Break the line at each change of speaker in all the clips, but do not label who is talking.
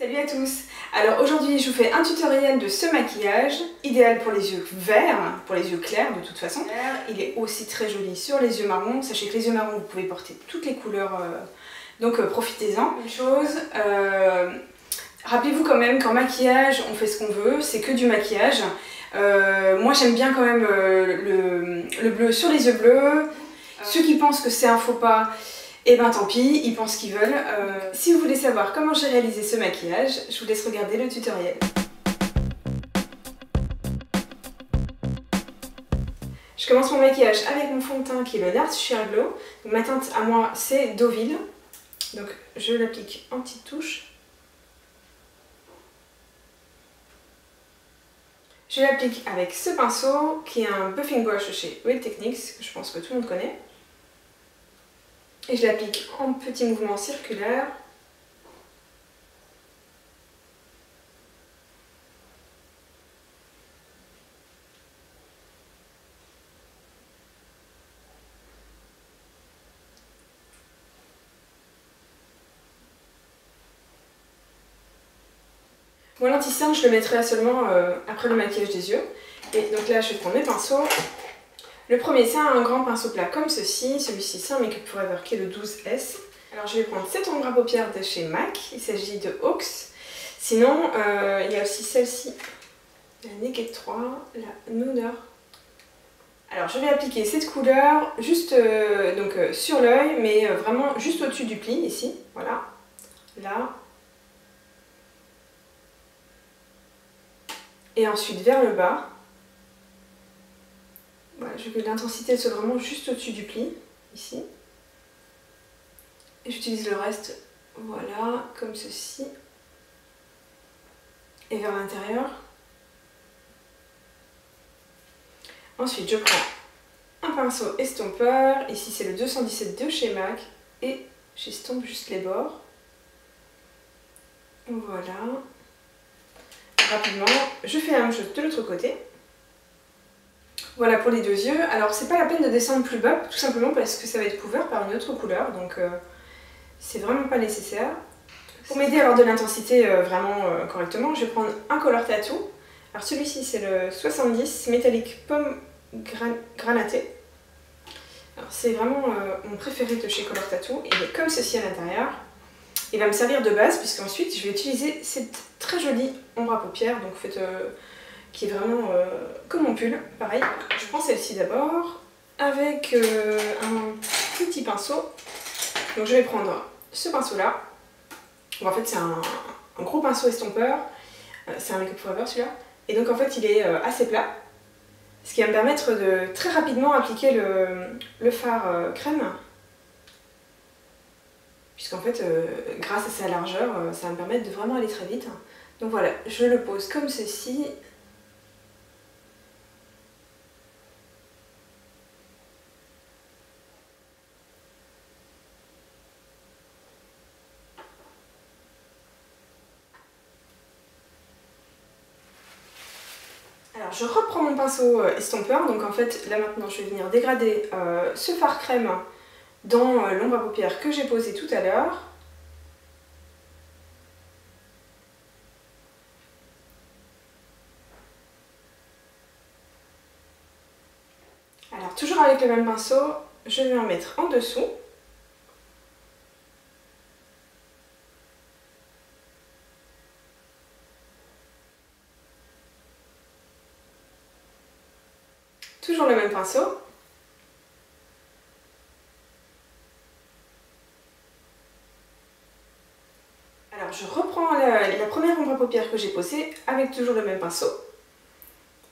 Salut à tous! Alors aujourd'hui je vous fais un tutoriel de ce maquillage, idéal pour les yeux verts, pour les yeux clairs de toute façon. Il est aussi très joli sur les yeux marrons. Sachez que les yeux marrons vous pouvez porter toutes les couleurs, donc profitez-en. Une chose, rappelez-vous quand même qu'en maquillage on fait ce qu'on veut, c'est que du maquillage. Moi j'aime bien quand même le bleu sur les yeux bleus. Ceux qui pensent que c'est un faux pas, et ben tant pis, ils pensent ce qu'ils veulent. Si vous voulez savoir comment j'ai réalisé ce maquillage, je vous laisse regarder le tutoriel. Je commence mon maquillage avec mon fond de teint qui est le NARS Sheer Glow. Donc, ma teinte à moi c'est Deauville. Donc je l'applique en petites touches. Je l'applique avec ce pinceau qui est un buffing brush chez Real Techniques, que je pense que tout le monde connaît. Et je l'applique en petits mouvements circulaires. Mon anti-cerne, je le mettrai seulement après le maquillage des yeux. Et donc là, je vais prendre mes pinceaux. Le premier, c'est un grand pinceau plat comme ceci. Celui-ci, c'est un Make Up For Ever qui est le 12S. Alors, je vais prendre cet ombre à paupières de chez MAC. Il s'agit de Hawks. Sinon, il y a aussi celle-ci, la Naked 3, la Nooner. Alors, je vais appliquer cette couleur juste sur l'œil, mais vraiment juste au-dessus du pli, ici. Voilà. Là. Et ensuite vers le bas. Voilà, je veux que l'intensité soit vraiment juste au-dessus du pli, ici. Et j'utilise le reste, voilà, comme ceci. Et vers l'intérieur. Ensuite, je prends un pinceau estompeur. Ici, c'est le 217 de chez MAC. Et j'estompe juste les bords. Voilà. Rapidement, je fais la même chose de l'autre côté. Voilà pour les deux yeux. Alors c'est pas la peine de descendre plus bas, tout simplement parce que ça va être couvert par une autre couleur, donc c'est vraiment pas nécessaire. Pour m'aider à avoir de l'intensité vraiment correctement, je vais prendre un color tattoo. Alors celui-ci c'est le 70 métallique pomme granatée. Alors c'est vraiment mon préféré de chez Color Tattoo. Il est comme ceci à l'intérieur. Il va me servir de base puisqu'ensuite je vais utiliser cette très jolie ombre à paupières, donc faites qui est vraiment comme mon pull, pareil. Je prends celle-ci d'abord avec un petit pinceau. Donc je vais prendre ce pinceau là. En fait c'est un gros pinceau estompeur, c'est un Make Up For Ever celui-là. Et donc en fait il est assez plat, ce qui va me permettre de très rapidement appliquer le fard crème. Puisqu'en fait grâce à sa largeur, ça va me permettre de vraiment aller très vite. Donc voilà, je le pose comme ceci. Alors je reprends mon pinceau estompeur, donc en fait là maintenant je vais venir dégrader ce fard crème dans l'ombre à paupières que j'ai posé tout à l'heure. Alors toujours avec le même pinceau, je vais en mettre en dessous. Toujours le même pinceau. Alors je reprends la première ombre à paupières que j'ai posée avec toujours le même pinceau.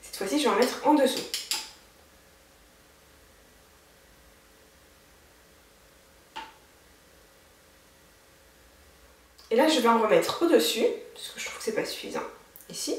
Cette fois-ci je vais en mettre en dessous. Et là je vais en remettre au-dessus, parce que je trouve que c'est pas suffisant. Ici.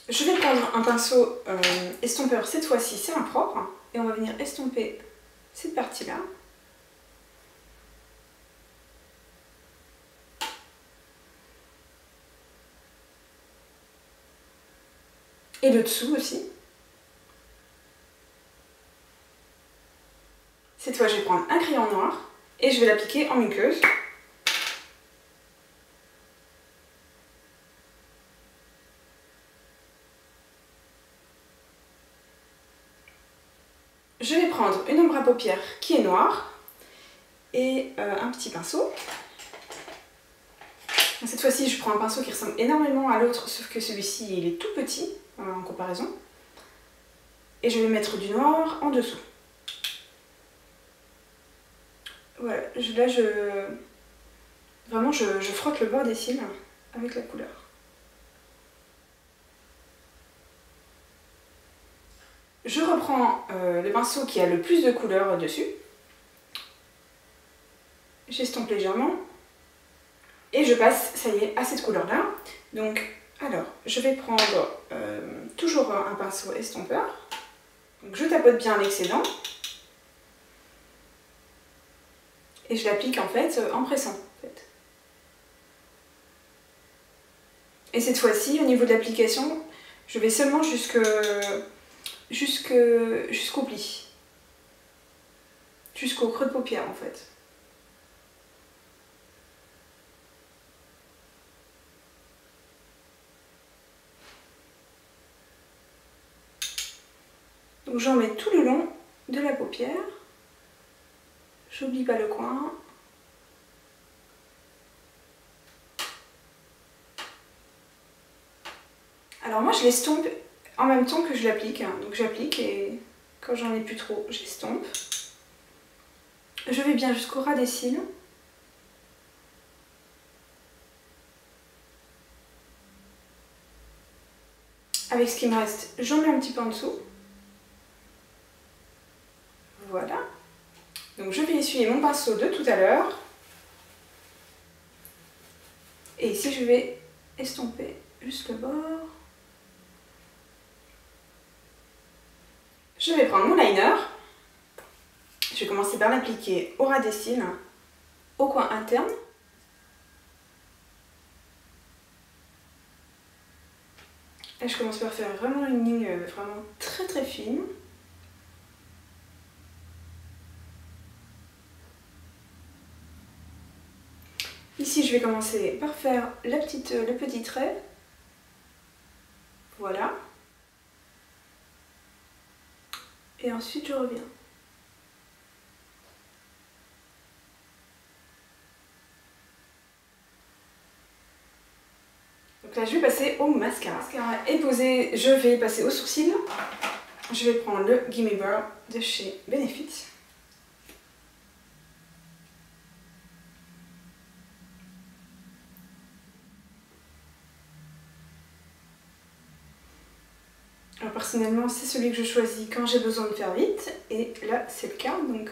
Je vais prendre un pinceau estompeur, cette fois-ci c'est un propre, et on va venir estomper cette partie-là. Et le dessous aussi. Cette fois, je vais prendre un crayon noir et je vais l'appliquer en muqueuse. Je vais prendre une ombre à paupières qui est noire et un petit pinceau. Cette fois-ci, je prends un pinceau qui ressemble énormément à l'autre, sauf que celui-ci, il est tout petit en comparaison. Et je vais mettre du noir en dessous. Voilà, là, vraiment, je frotte le bord des cils avec la couleur. Je reprends le pinceau qui a le plus de couleurs dessus. J'estompe légèrement. Et je passe, ça y est, à cette couleur-là. Donc, alors, je vais prendre toujours un pinceau estompeur. Donc, je tapote bien l'excédent. Et je l'applique en fait en pressant. Et cette fois-ci, au niveau de l'application, je vais seulement jusqu'au pli. Jusqu'au creux de paupière en fait. Donc j'en mets tout le long de la paupière. J'oublie pas le coin. Alors moi je l'estompe en même temps que je l'applique. Donc j'applique et quand j'en ai plus trop, j'estompe. Je vais bien jusqu'au ras des cils. Avec ce qui me reste, j'en mets un petit peu en dessous. Voilà. Donc je vais essuyer mon pinceau de tout à l'heure. Et ici je vais estomper juste le bord. Je vais prendre mon liner. Je vais commencer par l'appliquer au ras des cils, au coin interne. Et je commence par faire vraiment une ligne vraiment très très fine. Ici, je vais commencer par faire le petit trait. Voilà. Et ensuite, je reviens. Donc là, je vais passer au mascara. Le mascara est posé, je vais passer au sourcil. Je vais prendre le Gimme Bar de chez Benefit. Alors personnellement, c'est celui que je choisis quand j'ai besoin de faire vite. Et là, c'est le cas. Donc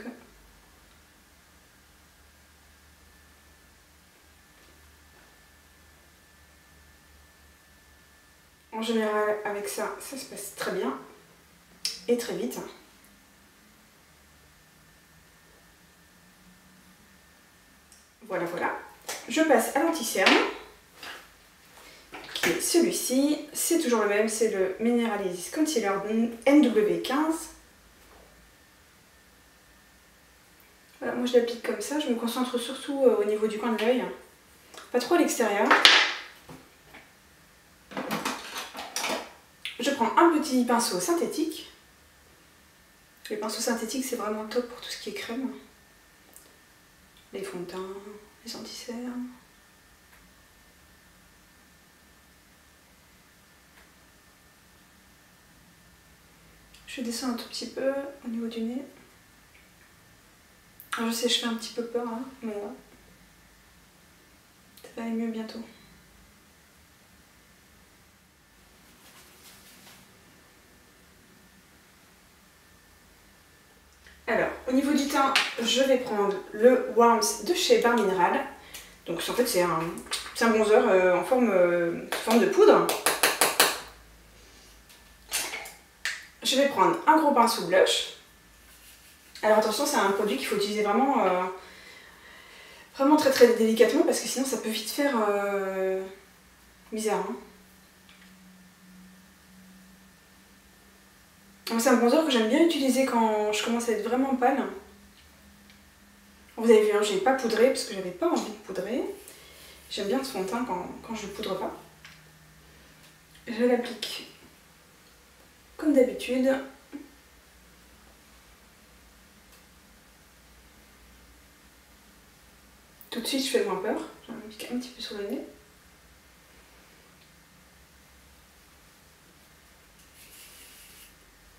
en général, avec ça, ça se passe très bien et très vite. Voilà, voilà. Je passe à l'anti-cerne, qui est celui-ci. C'est toujours le même, c'est le Mineralized Concealer NW15. Voilà, moi je l'applique comme ça. Je me concentre surtout au niveau du coin de l'œil, pas trop à l'extérieur. Je prends un petit pinceau synthétique. Les pinceaux synthétiques, c'est vraiment top pour tout ce qui est crème. Les fonds de teint, les anti-cernes. Je descends un tout petit peu au niveau du nez. Alors je sais, je fais un petit peu peur, hein, mais ça va aller mieux bientôt. Alors, au niveau du teint, je vais prendre le Warmth de chez Bare Mineral. Donc en fait, c'est un bronzer en forme de poudre. Je vais prendre un gros pinceau blush. Alors attention, c'est un produit qu'il faut utiliser vraiment, vraiment très très délicatement parce que sinon ça peut vite faire bizarre. Hein. C'est un bronzer que j'aime bien utiliser quand je commence à être vraiment pâle. Vous avez vu, hein, j'ai pas poudré parce que j'avais pas envie de poudrer. J'aime bien ce fond de teint quand je ne poudre pas. Je l'applique comme d'habitude. Tout de suite, je fais moins peur. J'en applique un petit peu sur le nez.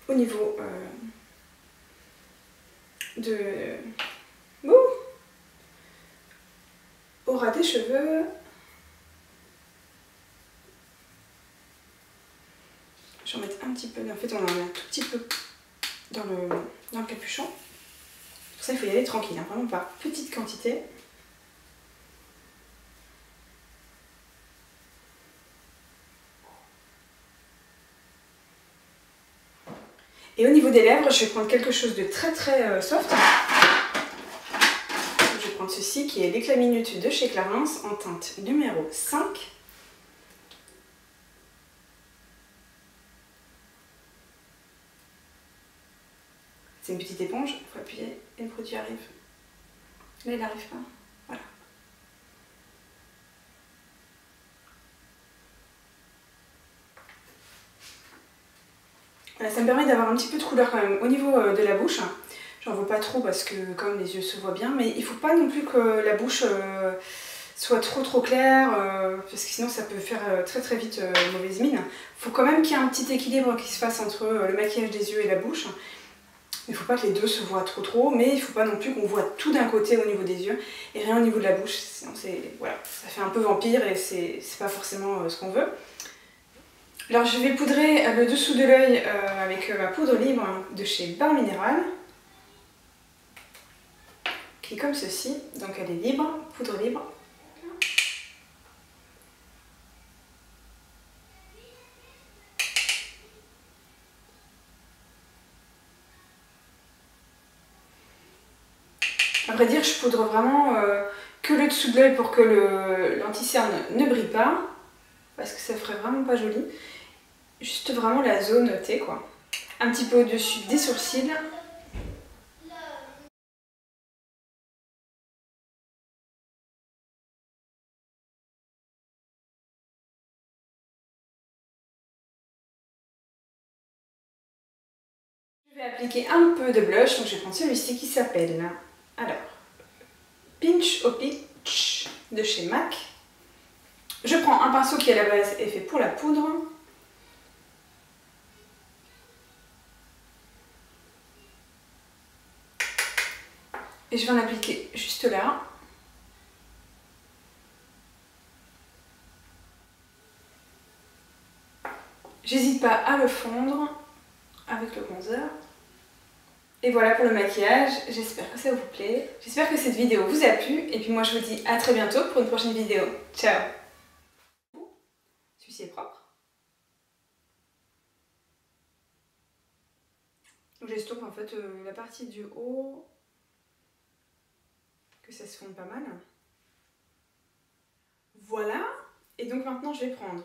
Au niveau au ras des cheveux. Je vais en mettre un petit peu. En fait, on en met un tout petit peu dans le capuchon. Pour ça, il faut y aller tranquille, hein, vraiment par petite quantité. Et au niveau des lèvres, je vais prendre quelque chose de très très soft. Je vais prendre ceci qui est l'éclat minute de chez Clarins en teinte numéro 5. C'est une petite éponge, il faut appuyer et le produit arrive. Là, il n'arrive pas. Voilà. Voilà, ça me permet d'avoir un petit peu de couleur quand même au niveau de la bouche. J'en veux pas trop parce que comme les yeux se voient bien, mais il faut pas non plus que la bouche soit trop claire, parce que sinon ça peut faire très très vite mauvaise mine. Il faut quand même qu'il y ait un petit équilibre qui se fasse entre le maquillage des yeux et la bouche. Il ne faut pas que les deux se voient trop, mais il ne faut pas non plus qu'on voit tout d'un côté au niveau des yeux et rien au niveau de la bouche, sinon voilà, ça fait un peu vampire et c'est pas forcément ce qu'on veut. Alors je vais poudrer le dessous de l'œil avec ma poudre libre de chez Barre Minéral, qui est comme ceci, donc elle est libre, poudre libre. À vrai dire, je poudre vraiment que le dessous de l'œil pour que l'anti-cerne ne brille pas, parce que ça ferait vraiment pas joli. Juste vraiment la zone T, quoi. Un petit peu au-dessus des sourcils. Je vais appliquer un peu de blush, donc je vais prendre celui-ci qui s'appelle, alors, Pinch au Peach de chez MAC. Je prends un pinceau qui à la base est fait pour la poudre. Et je vais en appliquer juste là. J'hésite pas à le fondre avec le bronzer. Et voilà pour le maquillage, j'espère que ça vous plaît. J'espère que cette vidéo vous a plu. Et puis moi je vous dis à très bientôt pour une prochaine vidéo. Ciao! Celui-ci est propre. J'estompe en fait la partie du haut, que ça se fonde pas mal. Voilà. Et donc maintenant je vais prendre